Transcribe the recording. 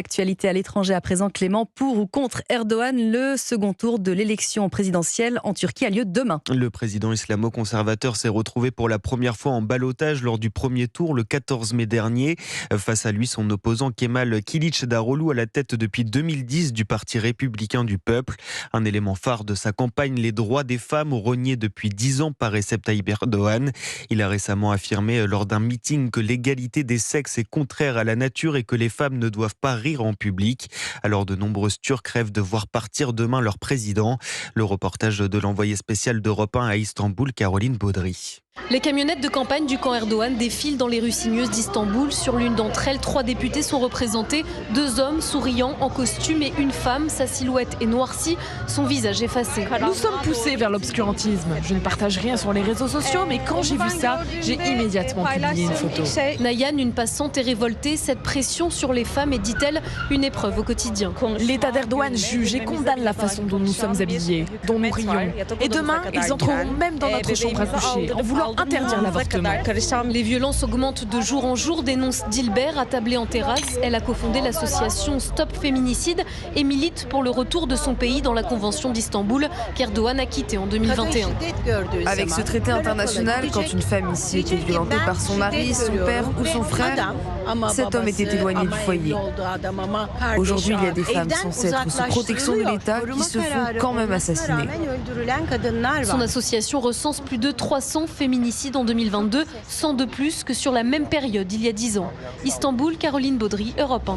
Actualité à l'étranger à présent, Clément, pour ou contre Erdogan, le second tour de l'élection présidentielle en Turquie a lieu demain. Le président islamo-conservateur s'est retrouvé pour la première fois en ballottage lors du premier tour le 14 mai dernier. Face à lui, son opposant Kemal Kılıçdaroğlu à la tête depuis 2010 du Parti républicain du peuple. Un élément phare de sa campagne, les droits des femmes reniés depuis 10 ans par Recep Tayyip Erdogan. Il a récemment affirmé lors d'un meeting que l'égalité des sexes est contraire à la nature et que les femmes ne doivent pas rire en public. Alors de nombreuses Turcs rêvent de voir partir demain leur président. Le reportage de l'envoyé spécial d'Europe 1 à Istanbul, Caroline Baudry. Les camionnettes de campagne du camp Erdogan défilent dans les rues sinueuses d'Istanbul. Sur l'une d'entre elles, 3 députés sont représentés. 2 hommes souriants en costume et une femme. Sa silhouette est noircie, son visage effacé. Nous sommes poussés vers l'obscurantisme. Je ne partage rien sur les réseaux sociaux, mais quand j'ai vu ça, j'ai immédiatement publié une photo. Nayan, une passante, est révoltée. Cette pression sur les femmes est, dit-elle, une épreuve au quotidien. L'État d'Erdogan juge et condamne la façon dont nous sommes habillés, dont nous rions. Et demain, ils entreront même dans notre chambre à coucher, en voulant interdire l'avortement. Les violences augmentent de jour en jour, dénonce Dilber, attablée en terrasse. Elle a cofondé l'association Stop Féminicide et milite pour le retour de son pays dans la Convention d'Istanbul qu'Erdogan a quittée en 2021. Avec ce traité international, quand une femme ici était violentée par son mari, son père ou son frère, cet homme était éloigné du foyer. Aujourd'hui, il y a des femmes censées être sous protection de l'État qui se font quand même assassiner. Son association recense plus de 300 féminicides en 2022, 100 de plus que sur la même période il y a 10 ans. Istanbul, Caroline Baudry, Europe 1.